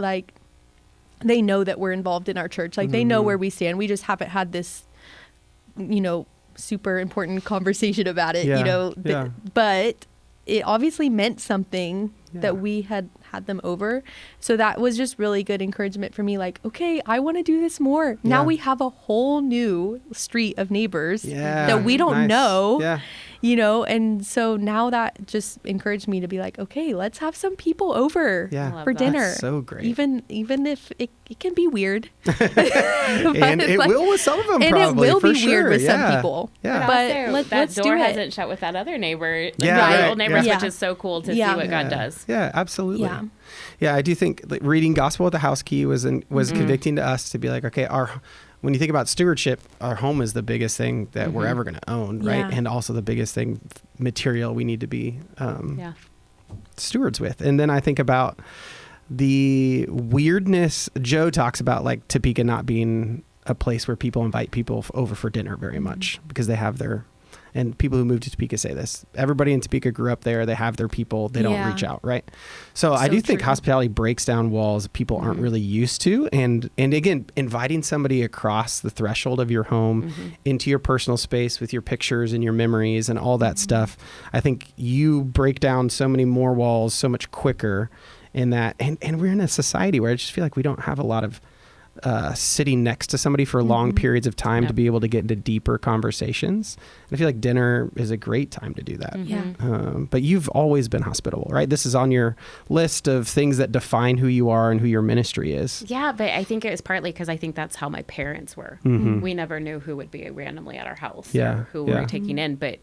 they know that we're involved in our church. They know where we stand. We just haven't had this, super important conversation about it, but it obviously meant something that we had them over. So that was just really good encouragement for me. Okay, I want to do this more. Now we have a whole new street of neighbors that we don't know, and so now that just encouraged me to be okay, let's have some people over for dinner. That's so great. Even if it can be weird. And it will with some of them, and probably, it will be sure. weird with some people. Yeah. But let's that door hasn't shut with that other neighbor. Right. Old neighbors, Yeah. which is so cool to see what God does. Yeah, absolutely. Yeah. I do think reading Gospel with the House Key was convicting to us to be okay, when you think about stewardship, our home is the biggest thing that we're ever going to own, right? Yeah. And also the biggest thing, material, we need to be stewards with. And then I think about the weirdness. Joe talks about Topeka not being a place where people invite people over for dinner very much because they have and people who move to Topeka say this. Everybody in Topeka grew up there. They have their people. They don't reach out, right? So I do think hospitality breaks down walls people aren't really used to. And again, inviting somebody across the threshold of your home into your personal space with your pictures and your memories and all that stuff, I think you break down so many more walls so much quicker in that. And we're in a society where I just feel we don't have a lot of sitting next to somebody for long periods of time to be able to get into deeper conversations. And I feel dinner is a great time to do that. Yeah. But you've always been hospitable, right? This is on your list of things that define who you are and who your ministry is. Yeah, but I think it was partly because I think that's how my parents were. We never knew who would be randomly at our house or who we were taking in. But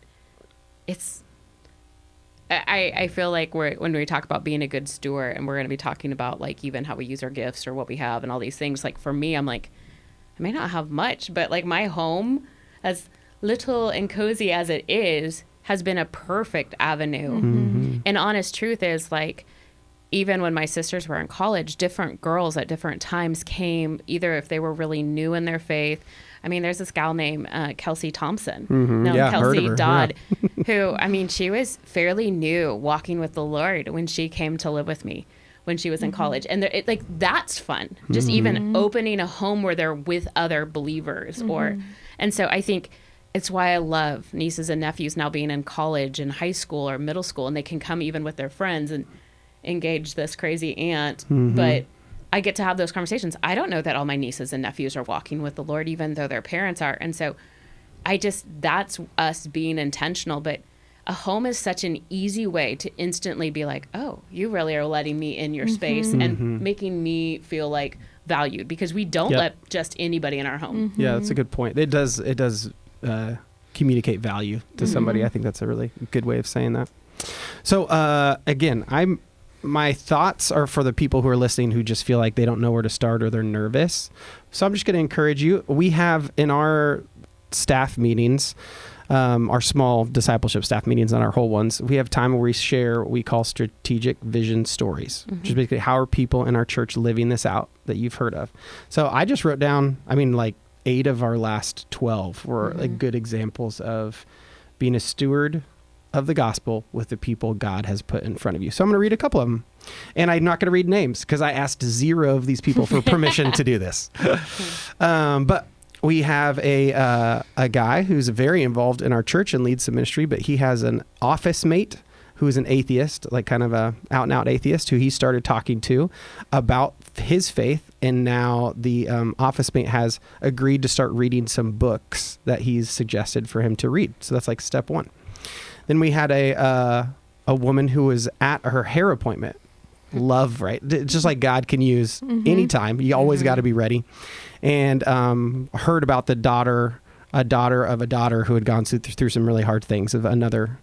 I feel when we talk about being a good steward, and we're going to be talking about even how we use our gifts or what we have and all these things, for me, I'm I may not have much, but my home, as little and cozy as it is, has been a perfect avenue. And honest truth is even when my sisters were in college, different girls at different times came, either if they were really new in their faith. I mean, there's this gal named Kelsey Thompson, Kelsey Dodd, who, she was fairly new walking with the Lord when she came to live with me when she was in college. And that's fun. Just even opening a home where they're with other believers. And so I think it's why I love nieces and nephews now being in college and high school or middle school, and they can come even with their friends and engage this crazy aunt. But I get to have those conversations. I don't know that all my nieces and nephews are walking with the Lord, even though their parents are. And so that's us being intentional. But a home is such an easy way to instantly be like, oh, you really are letting me in your space and making me feel like valued, because we don't let just anybody in our home. Yeah, that's a good point. It does communicate value to somebody. I think that's a really good way of saying that. So again, my thoughts are for the people who are listening who just feel like they don't know where to start or they're nervous. So I'm just going to encourage you. We have in our staff meetings, our small discipleship staff meetings and our whole ones, we have time where we share what we call strategic vision stories, which is basically how are people in our church living this out that you've heard of. So I just wrote down, 8 of our last 12 were like good examples of being a steward of the gospel with the people God has put in front of you. So I'm going to read a couple of them, and I'm not going to read names because I asked 0 of these people for permission to do this. But we have a guy who's very involved in our church and leads some ministry, but he has an office mate who's an atheist, like kind of a out and out atheist, who he started talking to about his faith. And now the office mate has agreed to start reading some books that he's suggested for him to read. So that's like step 1. Then we had a woman who was at her hair appointment. Love, right? It's just like God can use anytime. You always got to be ready. And heard about a daughter of a daughter who had gone through some really hard things of another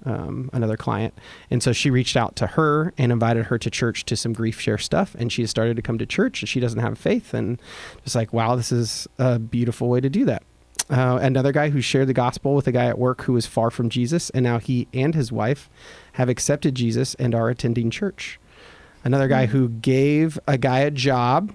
client. And so she reached out to her and invited her to church to some grief share stuff. And she started to come to church, and she doesn't have faith. And just like, wow, this is a beautiful way to do that. Another guy who shared the gospel with a guy at work who was far from Jesus. And now he and his wife have accepted Jesus and are attending church. Another guy who gave a guy a job,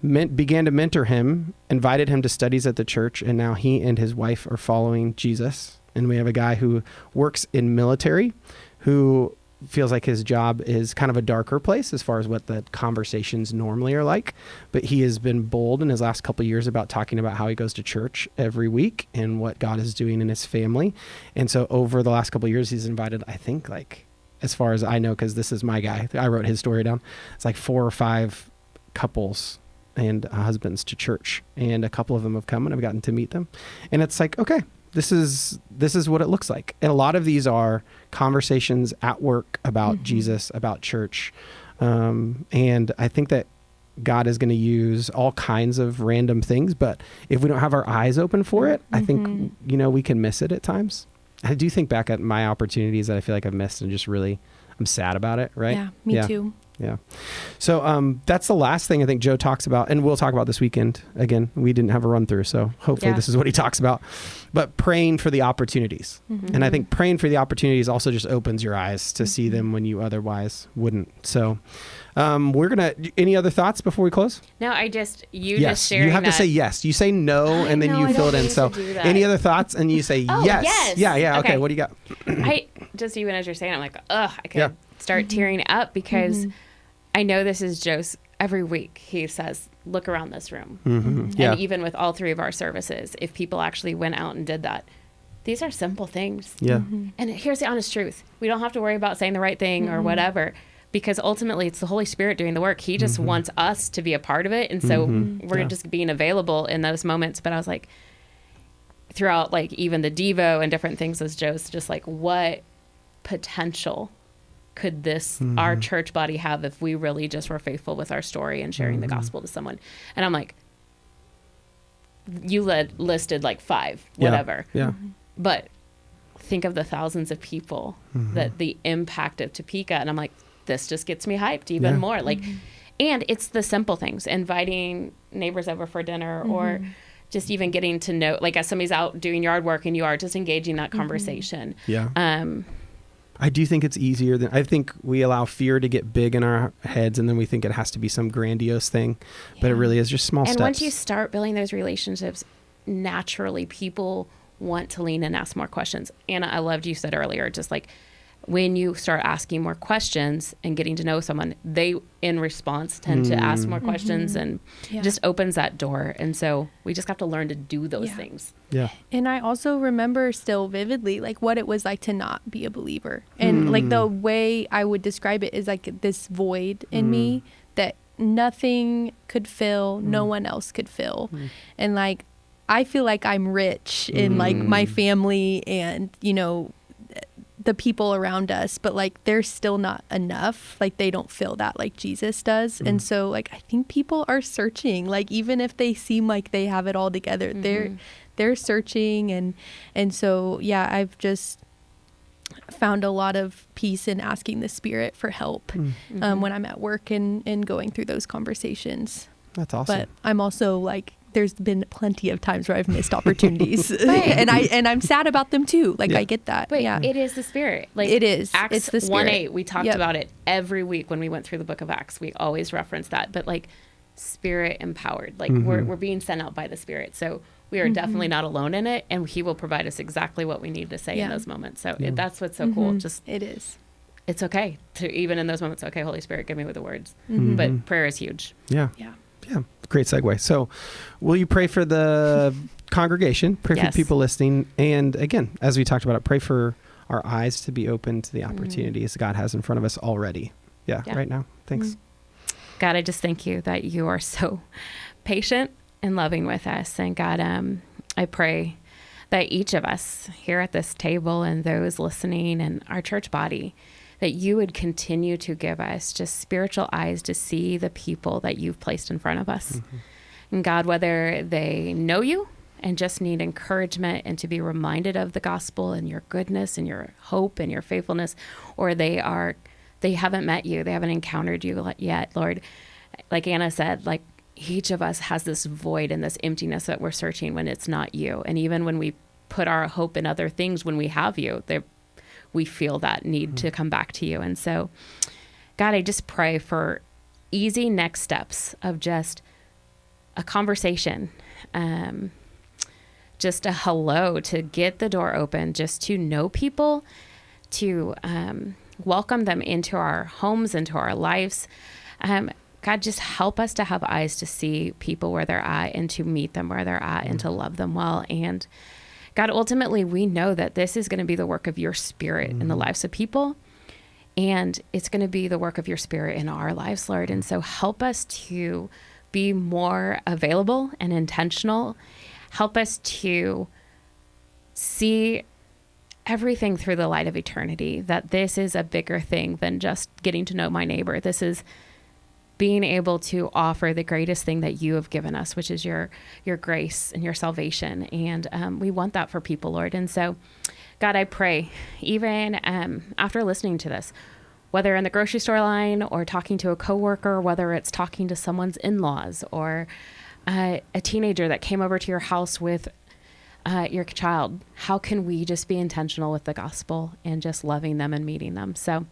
began to mentor him, invited him to studies at the church, and now he and his wife are following Jesus. And we have a guy who works in military who feels like his job is kind of a darker place as far as what the conversations normally are like. But he has been bold in his last couple of years about talking about how he goes to church every week and what God is doing in his family. And so over the last couple of years, he's invited, I think, like, as far as I know, because this is my guy, I wrote his story down. It's like 4 or 5 couples and husbands to church, and a couple of them have come and I've gotten to meet them. And it's like, okay, this is what it looks like. And a lot of these are conversations at work about Jesus, about church. And I think that God is going to use all kinds of random things, but if we don't have our eyes open for it, I think, we can miss it at times. I do think back at my opportunities that I feel like I've missed and just really, I'm sad about it. Right. Yeah, me too. Yeah. So that's the last thing I think Joe talks about, and we'll talk about this weekend. Again, we didn't have a run through, so hopefully this is what he talks about. But praying for the opportunities. And I think praying for the opportunities also just opens your eyes to see them when you otherwise wouldn't. So any other thoughts before we close? No, just yes, sharing you have that. to say yes. You say no, and then you fill it in. So any other thoughts? And you say yes. Yeah. Okay. What do you got? I just, even as you're saying, I'm like, I could start tearing up because I know this is Joe's. Every week he says, look around this room. And even with all 3 of our services, if people actually went out and did that, these are simple things. Yeah. And here's the honest truth. We don't have to worry about saying the right thing or whatever, because ultimately it's the Holy Spirit doing the work. He just wants us to be a part of it. And so we're just being available in those moments. But I was like, throughout like even the Devo and different things, as Joe's just like, what potential could this our church body have if we really just were faithful with our story and sharing the gospel to someone? And I'm like, you listed like 5, whatever. Yeah. But think of the thousands of people that the impact of Topeka, and I'm like, this just gets me hyped even more. Like, and it's the simple things, inviting neighbors over for dinner or just even getting to know, like as somebody's out doing yard work and you are just engaging that conversation. I do think it's easier than, I think we allow fear to get big in our heads, and then we think it has to be some grandiose thing, but it really is just small steps. And once you start building those relationships, naturally people want to lean and ask more questions. Anna, I loved you said earlier, just like when you start asking more questions and getting to know someone, they in response tend to ask more questions, and just opens that door. And so we just have to learn to do those things. Yeah. And I also remember still vividly like what it was like to not be a believer. And like the way I would describe it is like this void in me that nothing could fill, no one else could fill. And like I feel like I'm rich in like my family and, you know, the people around us, but like they're still not enough. Like they don't feel that like Jesus does. And so like I think people are searching, like even if they seem like they have it all together, they're searching. And so yeah, I've just found a lot of peace in asking the Spirit for help when I'm at work and going through those conversations. That's awesome. But I'm also like, there's been plenty of times where I've missed opportunities and I'm sad about them too. Like I get that. But yeah. it is the Spirit. Like it is. Acts it's the Spirit. 1:8. We talked about it every week when we went through the book of Acts. We always reference that. But like Spirit empowered. Like we're being sent out by the Spirit. So we are definitely not alone in it, and He will provide us exactly what we need to say in those moments. So that's what's so cool. Just it is. It's okay to even in those moments. Okay, Holy Spirit, give me with the words. But prayer is huge. Yeah. Yeah. Great segue. So will you pray for the congregation, pray for people listening, and again, as we talked about it, pray for our eyes to be open to the opportunities God has in front of us already. Right now. Thanks. God, I just thank you that you are so patient and loving with us. And God, I pray that each of us here at this table and those listening and our church body, that you would continue to give us just spiritual eyes to see the people that you've placed in front of us. And God, whether they know you and just need encouragement and to be reminded of the gospel and your goodness and your hope and your faithfulness, or they haven't met you, they haven't encountered you yet, Lord, like Anna said, like each of us has this void and this emptiness that we're searching when it's not you. And even when we put our hope in other things, when we have you, we feel that need to come back to you. And so, God, I just pray for easy next steps of just a conversation, just a hello, to get the door open, just to know people, to welcome them into our homes, into our lives. God, just help us to have eyes to see people where they're at and to meet them where they're at and to love them well. And God, ultimately, we know that this is going to be the work of your Spirit in the lives of people, and it's going to be the work of your Spirit in our lives, Lord. And so help us to be more available and intentional. Help us to see everything through the light of eternity, that this is a bigger thing than just getting to know my neighbor. This is being able to offer the greatest thing that you have given us, which is your grace and your salvation. And we want that for people, Lord. And so, God, I pray, even after listening to this, whether in the grocery store line or talking to a coworker, whether it's talking to someone's in-laws or a teenager that came over to your house with your child, how can we just be intentional with the gospel and just loving them and meeting them? So,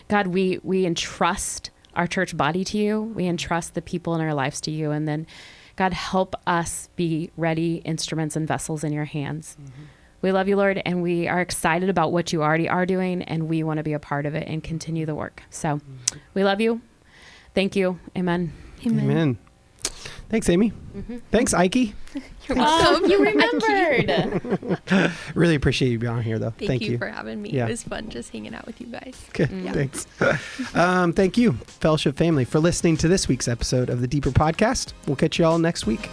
God, we entrust our church body to you. We entrust the people in our lives to you. And then, God, help us be ready instruments and vessels in your hands. We love you, Lord, and we are excited about what you already are doing, and we want to be a part of it and continue the work. So we love you. Thank you. Amen. Amen. Thanks, Amy. Thanks, Ike. You're welcome. You remembered. Really appreciate you being on here, though. Thank you for having me. It was fun just hanging out with you guys. Good. Thanks. Thank you, Fellowship family, for listening to this week's episode of the Deeper Podcast. We'll catch you all next week.